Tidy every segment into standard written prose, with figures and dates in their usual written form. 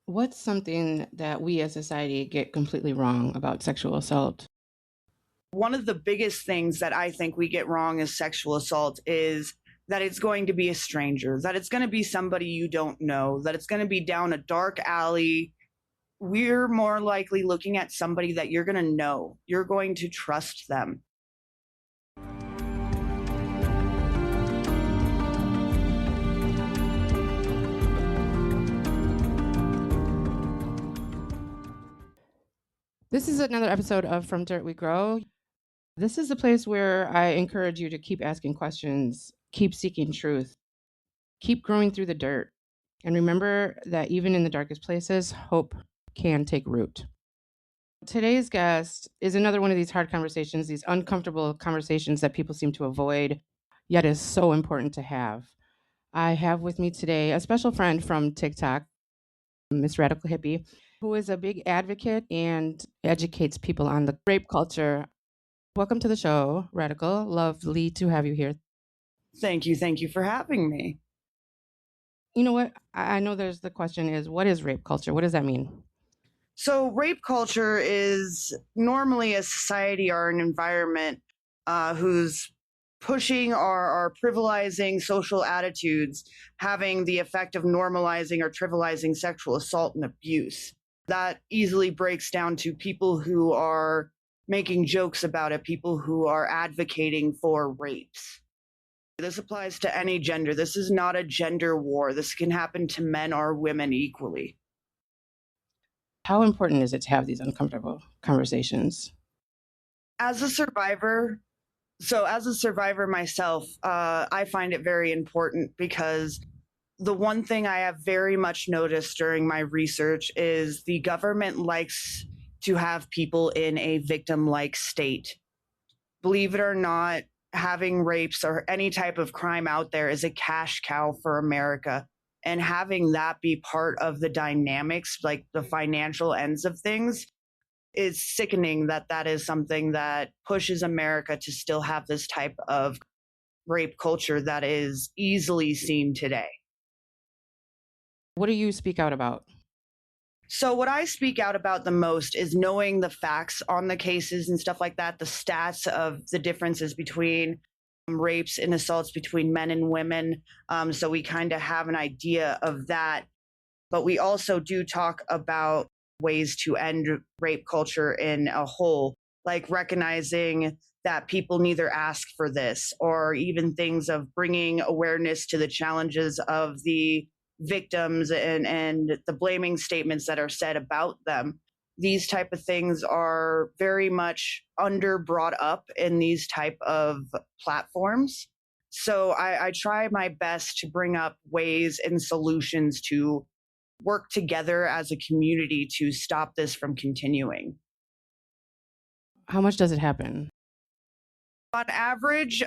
What's something that we as society get completely wrong about sexual assault? One of the biggest things that I think we get wrong as sexual assault is that it's going to be a stranger, that it's going to be somebody you don't know, that it's going to be down a dark alley. We're more likely looking at somebody that you're going to know. You're going to trust them. This is another episode of From Dirt We Grow. This is a place where I encourage you to keep asking questions, keep seeking truth, keep growing through the dirt. And remember that even in the darkest places, hope can take root. Today's guest is another one of these hard conversations, these uncomfortable conversations that people seem to avoid, yet is so important to have. I have with me today a special friend from TikTok, Miss Radical Hippie, who is a big advocate and educates people on the rape culture. Welcome to the show, Radical. Lovely to have you here. Thank you. Thank you for having me. You know what? I know there's the question is, what is rape culture? What does that mean? So, rape culture is normally a society or an environment who's pushing or trivializing social attitudes, having the effect of normalizing or trivializing sexual assault and abuse. That easily breaks down to people who are making jokes about it, people who are advocating for rapes. This applies to any gender. This is not a gender war. This can happen to men or women equally. How important is it to have these uncomfortable conversations? As a survivor, as a survivor myself, I find it very important because the one thing I have very much noticed during my research is the government likes to have people in a victim like state. Believe it or not, having rapes or any type of crime out there is a cash cow for America. And having that be part of the dynamics, like the financial ends of things, is sickening that that is something that pushes America to still have this type of rape culture that is easily seen today. What do you speak out about? So, what I speak out about the most is knowing the facts on the cases and stuff like that, the stats of the differences between rapes and assaults between men and women. So, we kind of have an idea of that. But we also do talk about ways to end rape culture in a whole, like recognizing that people neither ask for this, or even things of bringing awareness to the challenges of the victims and the blaming statements that are said about them. These type of things are very much under brought up in these type of platforms. So I try my best to bring up ways and solutions to work together as a community to stop this from continuing. How much does it happen? On average,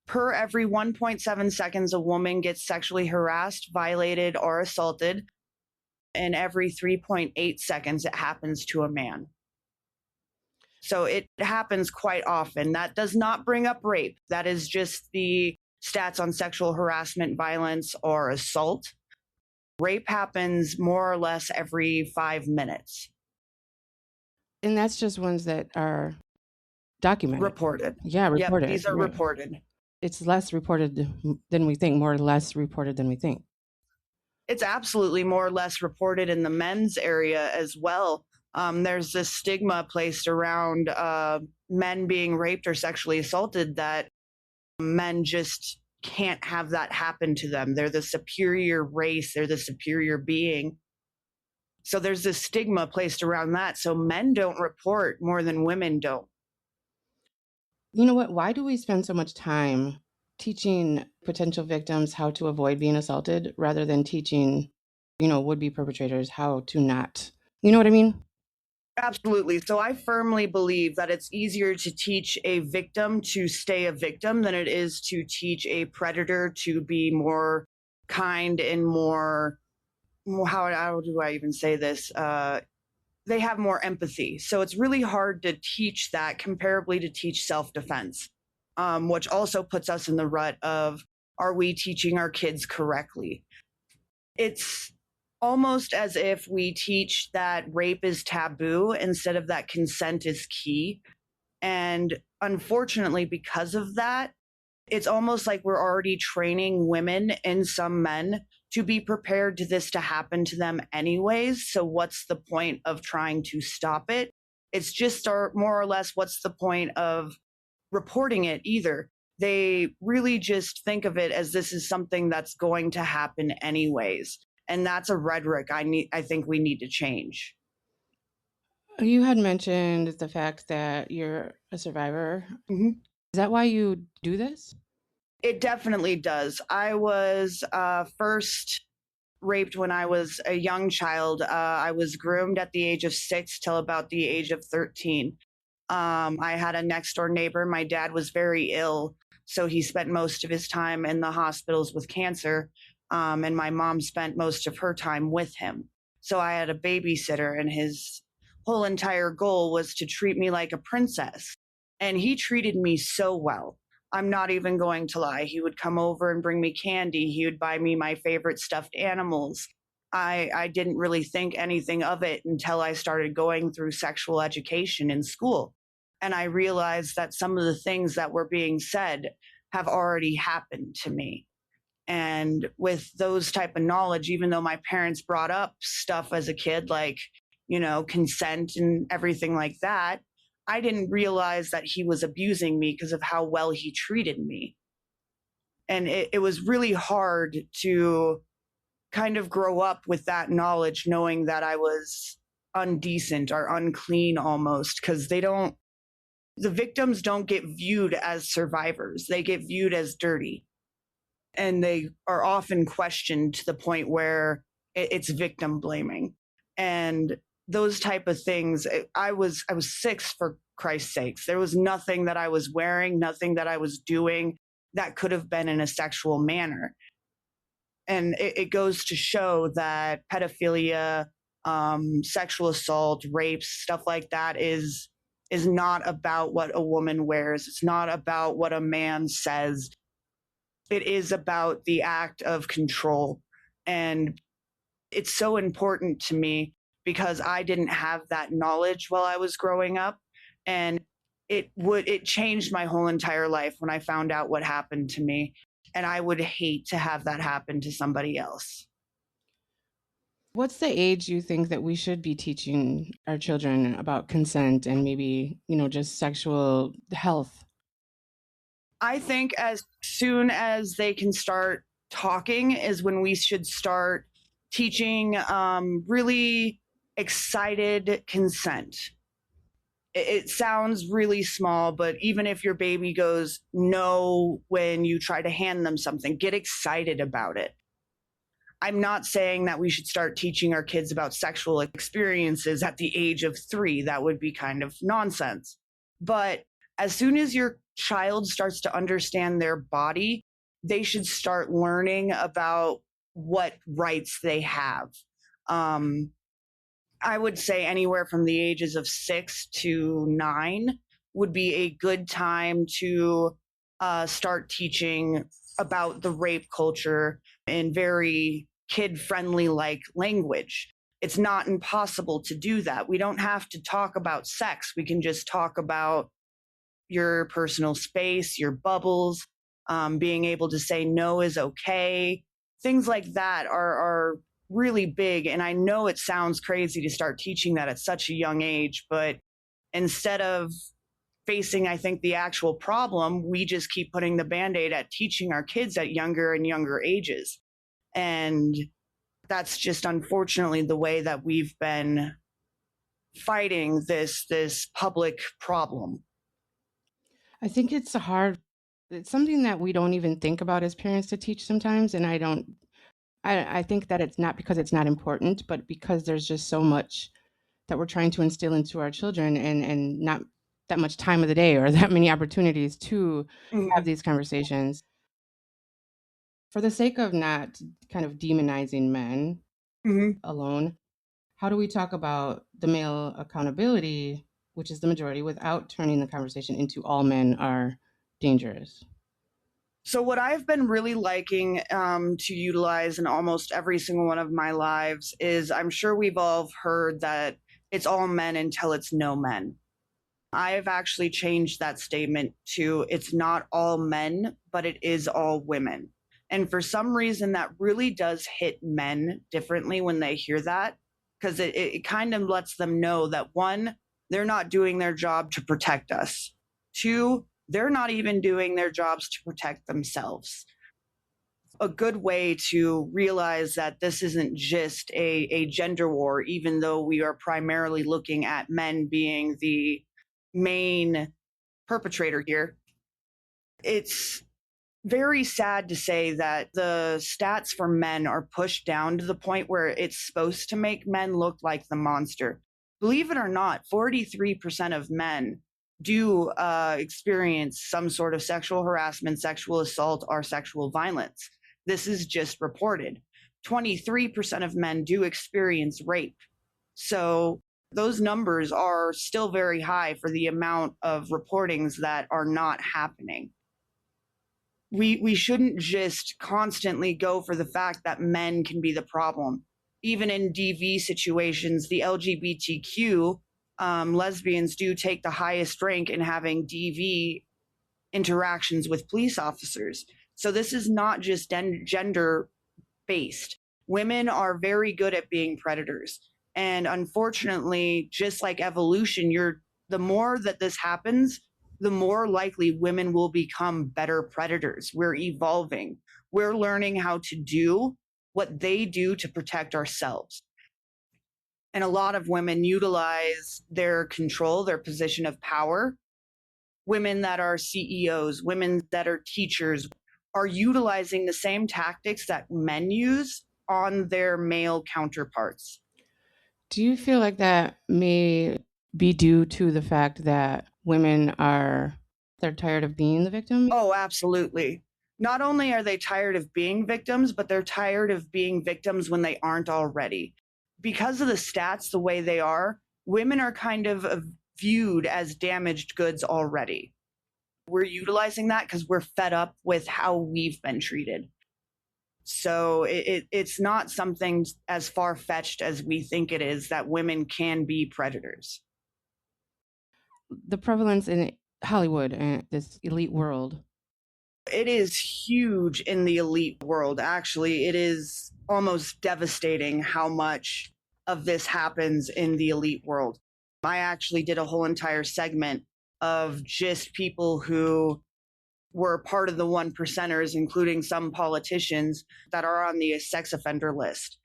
per every 1.7 seconds, a woman gets sexually harassed, violated, or assaulted. And every 3.8 seconds, it happens to a man. So it happens quite often. That does not bring up rape. That is just the stats on sexual harassment, violence, or assault. Rape happens more or less every 5 minutes. And that's just ones that are documented. Reported. Yeah, Yep, reported. these are Right. reported. It's less reported than we think, more or less reported than we think. It's absolutely more or less reported in the men's area as well. There's this stigma placed around men being raped or sexually assaulted that men just can't have that happen to them. They're the superior race, they're the superior being. So there's this stigma placed around that. So men don't report more than women don't. You know what? Why do we spend so much time teaching potential victims how to avoid being assaulted rather than teaching, would-be perpetrators how to not? You know what I mean? Absolutely. So I firmly believe that it's easier to teach a victim to stay a victim than it is to teach a predator to be more kind and more, how do I even say this? They have more empathy. So it's really hard to teach that comparably to teach self-defense, which also puts us in the rut of, are we teaching our kids correctly? It's almost as if we teach that rape is taboo instead of that consent is key. And unfortunately, because of that, it's almost like we're already training women and some men to be prepared to this to happen to them anyways. So what's the point of trying to stop it? It's just more or less what's the point of reporting it either. They really just think of it as this is something that's going to happen anyways. And that's a rhetoric I think we need to change. You had mentioned the fact that you're a survivor. Mhm. Is that why you do this? It definitely does. I was first raped when I was a young child. I was groomed at the age of 6 till about the age of 13. I had a next door neighbor. My dad was very ill, so he spent most of his time in the hospitals with cancer. And my mom spent most of her time with him. So I had a babysitter, and his whole entire goal was to treat me like a princess. And he treated me so well. I'm not even going to lie. He would come over and bring me candy. He would buy me my favorite stuffed animals. I didn't really think anything of it until I started going through sexual education in school. And I realized that some of the things that were being said have already happened to me. And with those type of knowledge, even though my parents brought up stuff as a kid, like, consent and everything like that, I didn't realize that he was abusing me because of how well he treated me. And it was really hard to kind of grow up with that knowledge, knowing that I was undecent or unclean almost, because the victims don't get viewed as survivors. They get viewed as dirty, and they are often questioned to the point where it's victim blaming. And those type of things, I was 6, for Christ's sakes. There was nothing that I was wearing, nothing that I was doing that could have been in a sexual manner. And it goes to show that pedophilia, sexual assault, rapes, stuff like that is not about what a woman wears. It's not about what a man says. It is about the act of control. And it's so important to me because I didn't have that knowledge while I was growing up. And it changed my whole entire life when I found out what happened to me. And I would hate to have that happen to somebody else. What's the age you think that we should be teaching our children about consent and maybe, just sexual health? I think as soon as they can start talking is when we should start teaching really excited consent. It sounds really small, but even if your baby goes no when you try to hand them something, get excited about it. I'm not saying that we should start teaching our kids about sexual experiences at the age of 3. That would be kind of nonsense. But as soon as your child starts to understand their body, they should start learning about what rights they have. Um, I would say anywhere from the ages of 6 to 9 would be a good time to start teaching about the rape culture in very kid friendly like language. It's not impossible to do that. We don't have to talk about sex. We can just talk about your personal space, your bubbles, being able to say no is okay. Things like that are really big. And I know it sounds crazy to start teaching that at such a young age, but instead of facing, I think, the actual problem, we just keep putting the band aid at teaching our kids at younger and younger ages. And that's just unfortunately the way that we've been fighting this public problem. I think it's something that we don't even think about as parents to teach sometimes. And I think that it's not because it's not important, but because there's just so much that we're trying to instill into our children and not that much time of the day or that many opportunities to have Mm-hmm. these conversations. For the sake of not kind of demonizing men Mm-hmm. alone, how do we talk about the male accountability, which is the majority, without turning the conversation into all men are dangerous? So, what I've been really liking to utilize in almost every single one of my lives is I'm sure we've all heard that it's all men until it's no men. I've actually changed that statement to it's not all men, but it is all women. And for some reason, that really does hit men differently when they hear that, because it kind of lets them know that one, they're not doing their job to protect us. Two, they're not even doing their jobs to protect themselves. A good way to realize that this isn't just a gender war, even though we are primarily looking at men being the main perpetrator here. It's very sad to say that the stats for men are pushed down to the point where it's supposed to make men look like the monster. Believe it or not, 43% of men do experience some sort of sexual harassment, sexual assault, or sexual violence. This is just reported. 23% of men do experience rape. So those numbers are still very high for the amount of reportings that are not happening. We shouldn't just constantly go for the fact that men can be the problem. Even in DV situations, the LGBTQ lesbians do take the highest rank in having DV interactions with police officers. So this is not just gender based. Women are very good at being predators. And unfortunately, just like evolution, the more that this happens, the more likely women will become better predators. We're evolving. We're learning how to do what they do to protect ourselves. And a lot of women utilize their control, their position of power. Women that are CEOs, women that are teachers are utilizing the same tactics that men use on their male counterparts. Do you feel like that may be due to the fact that women are they're tired of being the victim? Oh, absolutely. Not only are they tired of being victims, but they're tired of being victims when they aren't already. Because of the stats the way they are, women are kind of viewed as damaged goods already. We're utilizing that because we're fed up with how we've been treated. So it's not something as far fetched as we think it is that women can be predators. The prevalence in Hollywood and this elite world. It is huge in the elite world. Actually, it is almost devastating how much of this happens in the elite world. I actually did a whole entire segment of just people who were part of the one percenters, including some politicians that are on the sex offender list.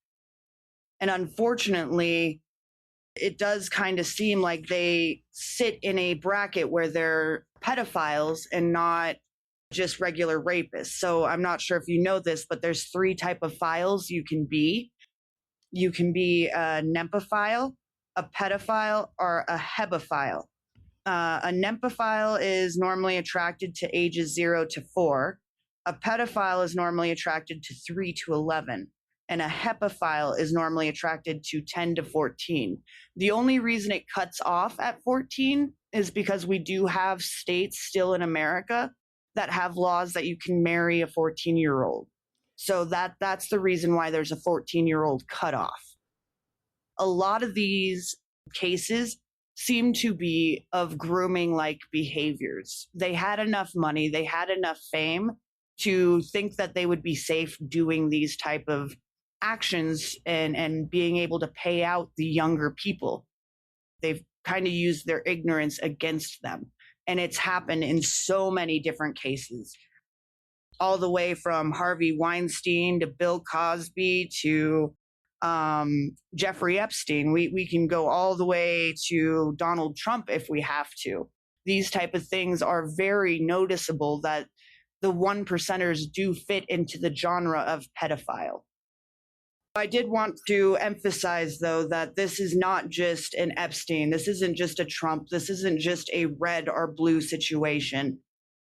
And unfortunately, it does kind of seem like they sit in a bracket where they're pedophiles and not just regular rapists. So I'm not sure if you know this, but there's three type of philes you can be. You can be a nymphophile, a pedophile, or a hebephile. A nymphophile is normally attracted to ages 0 to 4. A pedophile is normally attracted to 3 to 11. And a hepaphile is normally attracted to 10 to 14. The only reason it cuts off at 14 is because we do have states still in America that have laws that you can marry a 14-year-old. So that's the reason why there's a 14-year-old cutoff. A lot of these cases seem to be of grooming like behaviors. They had enough money, they had enough fame to think that they would be safe doing these type of actions and being able to pay out the younger people. They've kind of used their ignorance against them. And it's happened in so many different cases, all the way from Harvey Weinstein to Bill Cosby to Jeffrey Epstein. We can go all the way to Donald Trump if we have to. These type of things are very noticeable that the one percenters do fit into the genre of pedophile. I did want to emphasize, though, that this is not just an Epstein. This isn't just a Trump. This isn't just a red or blue situation.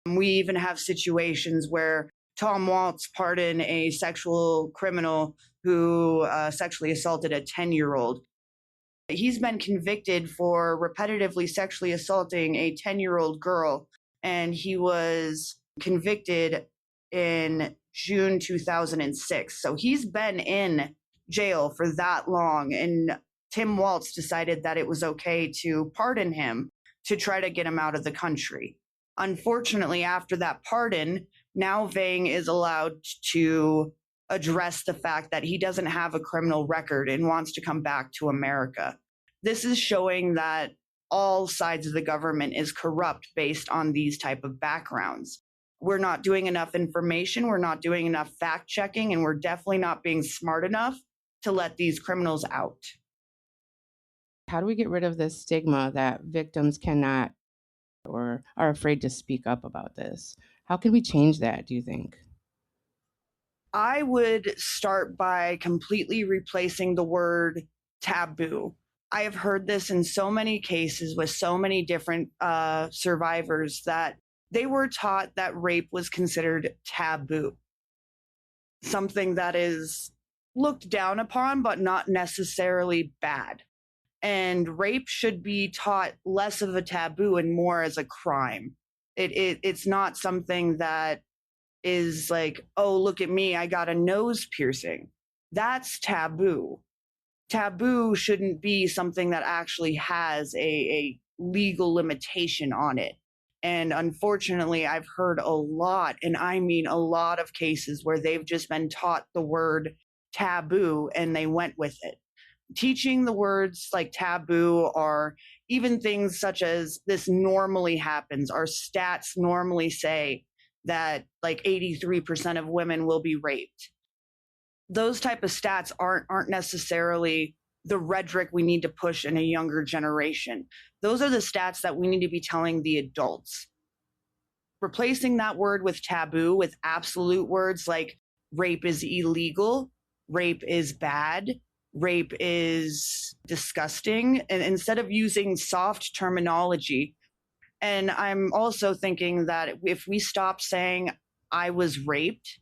We even have situations where Tom Waltz pardoned a sexual criminal who sexually assaulted a 10-year-old. He's been convicted for repetitively sexually assaulting a 10-year-old girl, and he was convicted in June 2006. So he's been in jail for that long. And Tim Walz decided that it was okay to pardon him to try to get him out of the country. Unfortunately, after that pardon, now Vang is allowed to address the fact that he doesn't have a criminal record and wants to come back to America. This is showing that all sides of the government is corrupt based on these type of backgrounds. We're not doing enough information, we're not doing enough fact checking, and we're definitely not being smart enough to let these criminals out. How do we get rid of this stigma that victims cannot or are afraid to speak up about this? How can we change that, do you think? I would start by completely replacing the word taboo. I have heard this in so many cases with so many different survivors that they were taught that rape was considered taboo, something that is looked down upon, but not necessarily bad. And rape should be taught less of a taboo and more as a crime. It's not something that is like, oh, look at me, I got a nose piercing. That's taboo. Taboo shouldn't be something that actually has a legal limitation on it. And unfortunately, I've heard a lot, and I mean a lot of cases where they've just been taught the word taboo and they went with it. Teaching the words like taboo or even things such as this normally happens, our stats normally say that like 83% of women will be raped. Those type of stats aren't necessarily the rhetoric we need to push in a younger generation. Those are the stats that we need to be telling the adults. Replacing that word with taboo with absolute words like rape is illegal, rape is bad, rape is disgusting, and instead of using soft terminology. And I'm also thinking that if we stop saying I was raped,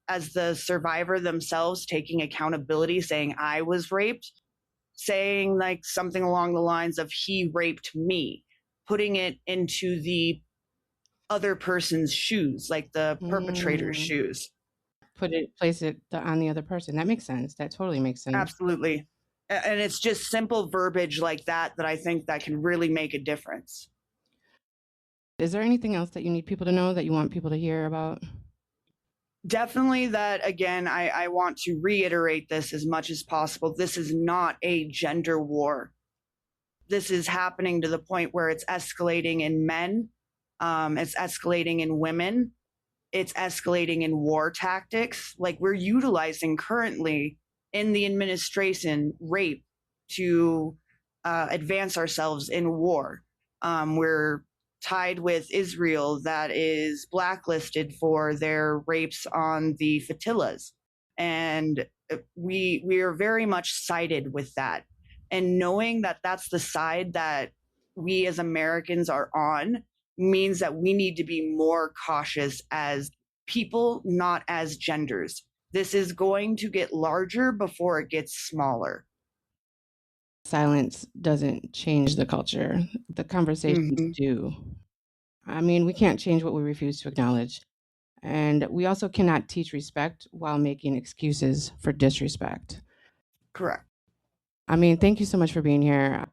as the survivor themselves taking accountability, saying I was raped, saying like something along the lines of he raped me, putting it into the other person's shoes, like the perpetrator's Mm, shoes. place it on the other person. That makes sense. That totally makes sense. Absolutely. And it's just simple verbiage like that that I think that can really make a difference. Is there anything else that you need people to know that you want people to hear about? Definitely that, again, I want to reiterate this as much as possible. This is not a gender war. This is happening to the point where it's escalating in men, it's escalating in women, it's escalating in war tactics. Like we're utilizing currently in the administration rape to advance ourselves in war. We're tied with Israel that is blacklisted for their rapes on the Fatillas. And we are very much sided with that. And knowing that that's the side that we as Americans are on means that we need to be more cautious as people, not as genders. This is going to get larger before it gets smaller. Silence doesn't change the culture. The conversations Mm-hmm. do. I mean, we can't change what we refuse to acknowledge. And we also cannot teach respect while making excuses for disrespect. Correct. I mean, thank you so much for being here.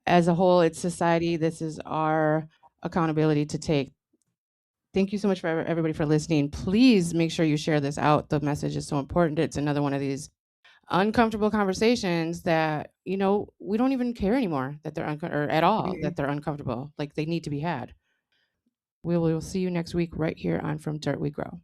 As a whole, it's society. This is our accountability to take. Thank you so much for everybody for listening. Please make sure you share this out. The message is so important. It's another one of these uncomfortable conversations that, we don't even care anymore that they're or at all Mm-hmm. that they're uncomfortable. Like they need to be had. We will see you next week right here on From Dirt We Grow.